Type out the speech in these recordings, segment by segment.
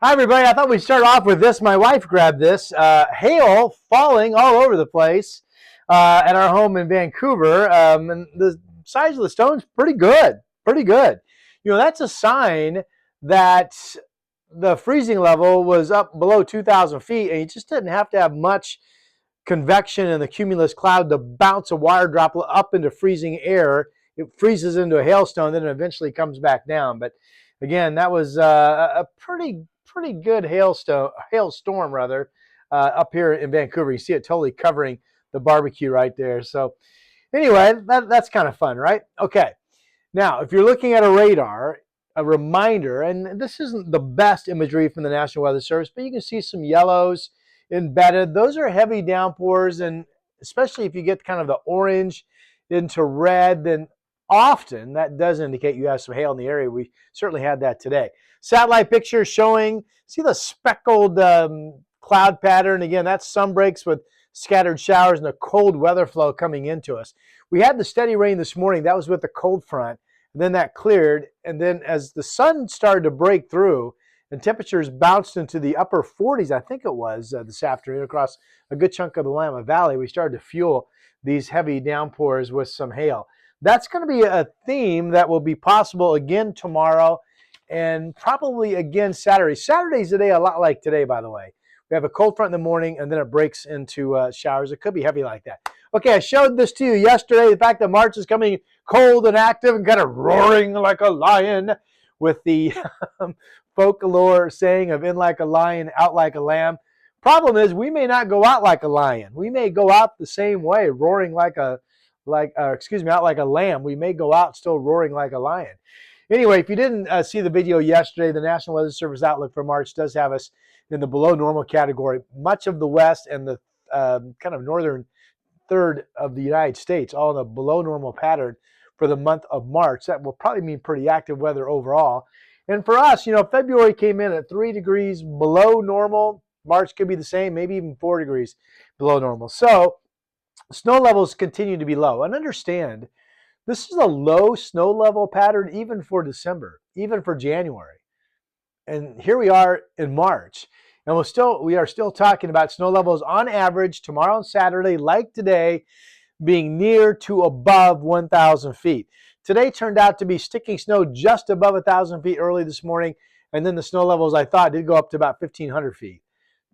Hi, everybody. I thought we'd start off with this. My wife grabbed this. Hail falling all over the place at our home in Vancouver. And the size of the stone's pretty good. Pretty good. You know, that's a sign that the freezing level was up below 2,000 feet, and you just didn't have to have much convection in the cumulus cloud to bounce a water droplet up into freezing air. It freezes into a hailstone, then it eventually comes back down. But again, that was a pretty good hailstorm rather, up here in Vancouver. You see it totally covering the barbecue right there. So anyway, that's kind of fun, right? Okay. Now, if you're looking at a radar, a reminder, and this isn't the best imagery from the National Weather Service, but you can see some yellows embedded. Those are heavy downpours, and especially if you get kind of the orange into red, then often that does indicate you have some hail in the area. We certainly had that today. Satellite picture showing, see the speckled cloud pattern? Again, that's sun breaks with scattered showers and a cold weather flow coming into us. We had the steady rain this morning. That was with the cold front. And then that cleared. And then as the sun started to break through and temperatures bounced into the upper 40s, I think it was this afternoon across a good chunk of the Willamette Valley, we started to fuel these heavy downpours with some hail. That's going to be a theme that will be possible again tomorrow and probably again Saturday. Saturday's a day a lot like today, by the way. We have a cold front in the morning, and then it breaks into showers. It could be heavy like that. Okay, I showed this to you yesterday, the fact that March is coming cold and active and kind of roaring like a lion with the folklore saying of in like a lion, out like a lamb. Problem is, we may not go out like a lion. We may go out the same way, roaring out like a lamb. We may go out still roaring like a lion. Anyway, if you didn't see the video yesterday, the National Weather Service outlook for March does have us in the below normal category. Much of the west and the kind of northern third of the United States, all in a below normal pattern for the month of March. That will probably mean pretty active weather overall. And for us, you know, February came in at 3 degrees below normal. March could be the same, maybe even 4 degrees below normal. So snow levels continue to be low. And understand, this is a low snow level pattern even for December, even for January. And here we are in March. And we are still talking about snow levels on average tomorrow and Saturday, like today, being near to above 1,000 feet. Today turned out to be sticking snow just above 1,000 feet early this morning. And then the snow levels, I thought, did go up to about 1,500 feet.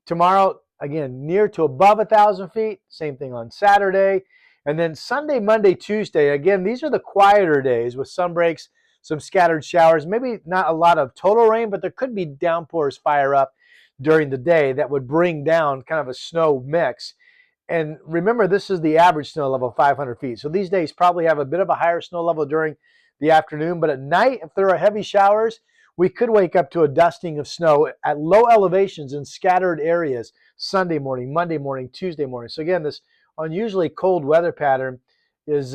Tomorrow, again, near to above 1,000 feet. Same thing on Saturday. And then Sunday, Monday, Tuesday, again, these are the quieter days with sun breaks, some scattered showers, maybe not a lot of total rain, but there could be downpours fire up during the day that would bring down kind of a snow mix. And remember, this is the average snow level, 500 feet. So these days probably have a bit of a higher snow level during the afternoon. But at night, if there are heavy showers, we could wake up to a dusting of snow at low elevations in scattered areas Sunday morning, Monday morning, Tuesday morning. So again, this unusually cold weather pattern is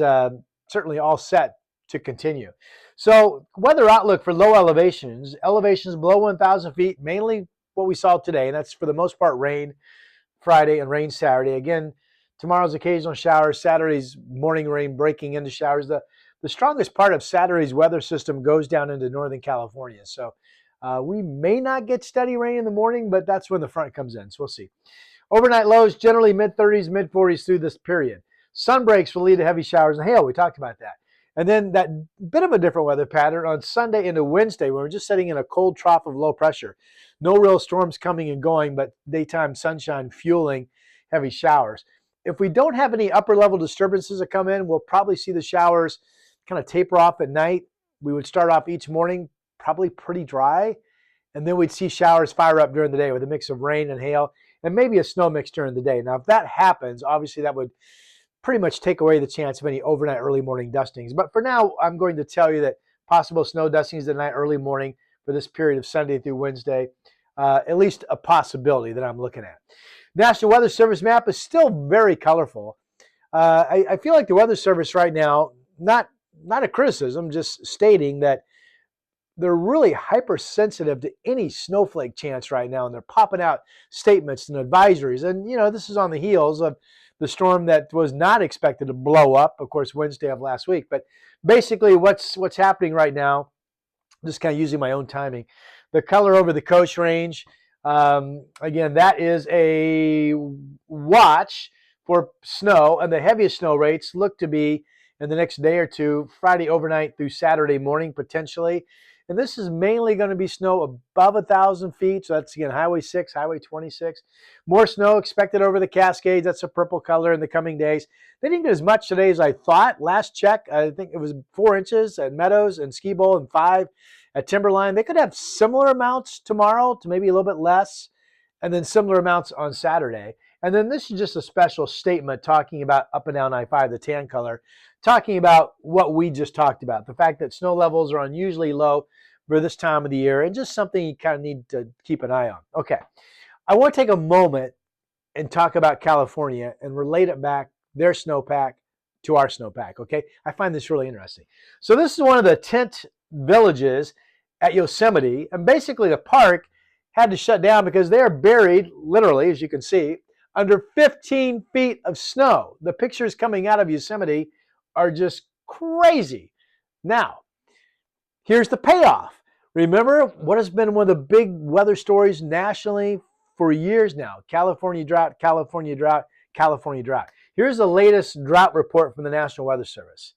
certainly all set to continue. So weather outlook for low elevations below 1,000 feet, mainly what we saw today, and that's for the most part rain Friday and rain Saturday. Again, tomorrow's occasional showers, Saturday's morning rain breaking into showers. The strongest part of Saturday's weather system goes down into Northern California. So we may not get steady rain in the morning, but that's when the front comes in. So we'll see. Overnight lows generally mid-30s, mid-40s through this period. Sun breaks will lead to heavy showers and hail. We talked about that. And then that bit of a different weather pattern on Sunday into Wednesday, when we're just sitting in a cold trough of low pressure. No real storms coming and going, but daytime sunshine fueling heavy showers. If we don't have any upper level disturbances that come in, we'll probably see the showers kind of taper off at night. We would start off each morning probably pretty dry, and then we'd see showers fire up during the day with a mix of rain and hail and maybe a snow mix during the day. Now, if that happens, obviously that would pretty much take away the chance of any overnight early morning dustings. But for now, I'm going to tell you that possible snow dustings at night, early morning for this period of Sunday through Wednesday, at least a possibility that I'm looking at. National Weather Service map is still very colorful. I feel like the Weather Service right now, not a criticism, just stating that they're really hypersensitive to any snowflake chance right now, and they're popping out statements and advisories. And, you know, this is on the heels of the storm that was not expected to blow up, of course, Wednesday of last week. But basically what's happening right now, just kind of using my own timing, the color over the Coast Range. Again, that is a watch for snow, and the heaviest snow rates look to be in the next day or two, Friday overnight through Saturday morning potentially. And this is mainly going to be snow above 1,000 feet. So that's, again, Highway 6, Highway 26. More snow expected over the Cascades. That's a purple color in the coming days. They didn't get as much today as I thought. Last check, I think it was 4 inches at Meadows and Ski Bowl and 5 at Timberline. They could have similar amounts tomorrow to maybe a little bit less, and then similar amounts on Saturday. And then this is just a special statement talking about up and down I-5, the tan color, talking about what we just talked about, the fact that snow levels are unusually low for this time of the year, and just something you kind of need to keep an eye on. Okay, I want to take a moment and talk about California and relate it back, their snowpack, to our snowpack, okay? I find this really interesting. So this is one of the tent villages at Yosemite, and basically the park had to shut down because they are buried, literally, as you can see, under 15 feet of snow. The pictures coming out of Yosemite are just crazy. Now, here's the payoff. Remember what has been one of the big weather stories nationally for years now? California drought, California drought, California drought. Here's the latest drought report from the National Weather Service.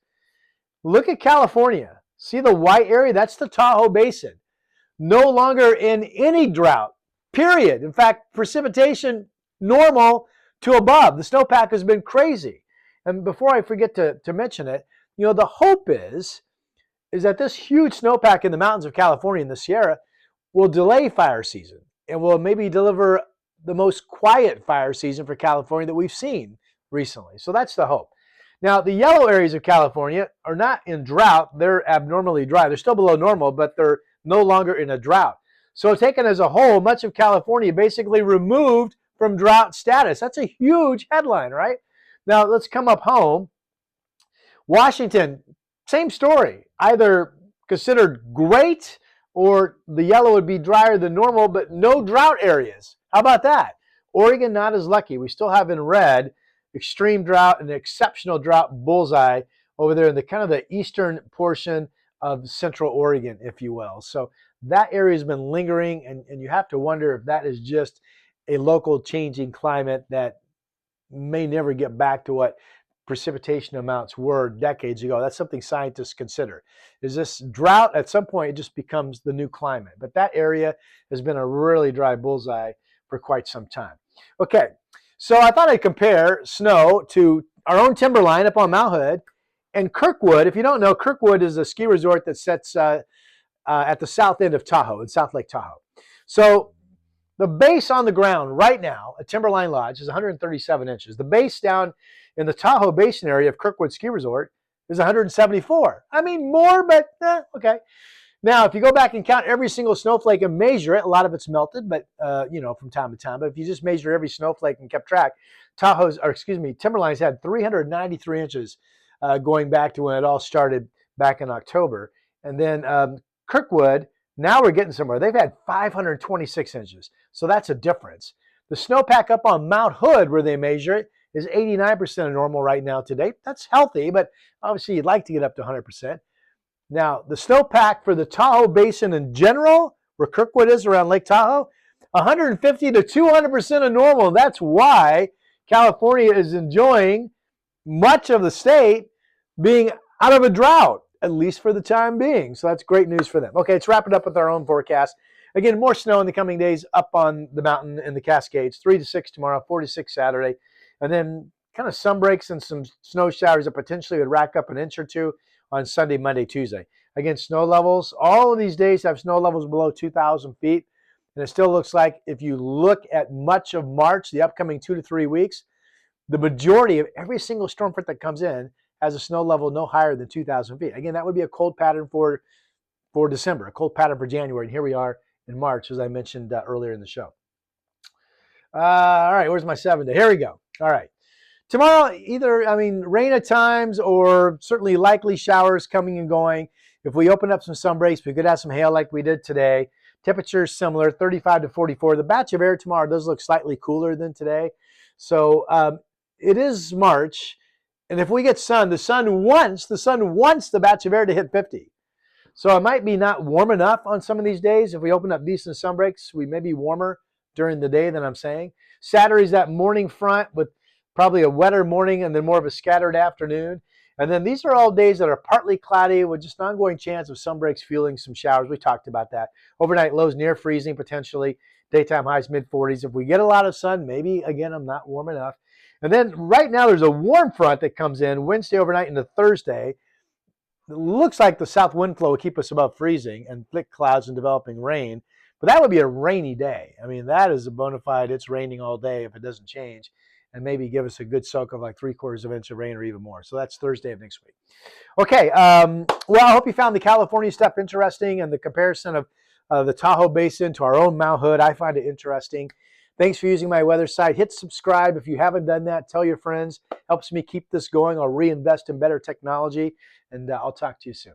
Look at California. See the white area? That's the Tahoe Basin. No longer in any drought, period. In fact, precipitation normal to above. The snowpack has been crazy. And before I forget to mention it, you know, the hope is that this huge snowpack in the mountains of California and the Sierra will delay fire season and will maybe deliver the most quiet fire season for California that we've seen recently. So that's the hope. Now, the yellow areas of California are not in drought. They're abnormally dry. They're still below normal, but they're no longer in a drought. So taken as a whole, much of California basically removed from drought status. That's a huge headline, right? Now, let's come up home. Washington, same story. Either considered great or the yellow would be drier than normal, but no drought areas. How about that? Oregon, not as lucky. We still have in red extreme drought and exceptional drought bullseye over there in the kind of the eastern portion of central Oregon, if you will. So that area has been lingering, and you have to wonder if that is just a local changing climate that may never get back to what precipitation amounts were decades ago. That's something scientists consider. Is this drought? At some point, it just becomes the new climate. But that area has been a really dry bullseye for quite some time. Okay, so I thought I'd compare snow to our own Timberline up on Mount Hood and Kirkwood. If you don't know, Kirkwood is a ski resort that sits at the south end of Tahoe, in South Lake Tahoe. So the base on the ground right now at Timberline Lodge is 137 inches. The base down in the Tahoe Basin area of Kirkwood Ski Resort is 174. I mean, more, but okay. Now, if you go back and count every single snowflake and measure it, a lot of it's melted, but you know, from time to time. But if you just measure every snowflake and kept track, Timberline's had 393 inches going back to when it all started back in October. And then Kirkwood, now we're getting somewhere. They've had 526 inches. So that's a difference. The snowpack up on Mount Hood, where they measure it, is 89% of normal right now today. That's healthy, but obviously you'd like to get up to 100%. Now, the snowpack for the Tahoe Basin in general, where Kirkwood is around Lake Tahoe, 150 to 200% of normal. That's why California is enjoying much of the state being out of a drought, at least for the time being. So that's great news for them. Okay, let's wrap it up with our own forecast. Again, more snow in the coming days up on the mountain in the Cascades. 3 to 6 tomorrow, 4 to 6 Saturday. And then kind of sun breaks and some snow showers that potentially would rack up an inch or two on Sunday, Monday, Tuesday. Again, snow levels, all of these days have snow levels below 2,000 feet. And it still looks like if you look at much of March, the upcoming 2 to 3 weeks, the majority of every single storm front that comes in has a snow level no higher than 2,000 feet. Again, that would be a cold pattern for December, a cold pattern for January. And here we are in March, as I mentioned earlier in the show. All right, where's my 7 day? Here we go. All right. Tomorrow, rain at times or certainly likely showers coming and going. If we open up some sun breaks, we could have some hail like we did today. Temperatures similar, 35 to 44. The batch of air tomorrow does look slightly cooler than today. So it is March. And if we get sun, the sun wants the batch of air to hit 50. So it might be not warm enough on some of these days. If we open up decent sun breaks, we may be warmer during the day than I'm saying. Saturday's that morning front with probably a wetter morning and then more of a scattered afternoon. And then these are all days that are partly cloudy with just an ongoing chance of sun breaks fueling some showers. We talked about that. Overnight lows near freezing potentially. Daytime highs mid 40s. If we get a lot of sun, maybe again I'm not warm enough. And then right now there's a warm front that comes in Wednesday overnight into Thursday. It looks like the south wind flow will keep us above freezing and thick clouds and developing rain. But that would be a rainy day. I mean, that is a bona fide, it's raining all day if it doesn't change, and maybe give us a good soak of like 3/4 of an inch of rain or even more. So that's Thursday of next week. Okay, well, I hope you found the California stuff interesting and the comparison of the Tahoe Basin to our own Mount Hood. I find it interesting. Thanks for using my weather site. Hit subscribe if you haven't done that. Tell your friends. Helps me keep this going. I'll reinvest in better technology, and I'll talk to you soon.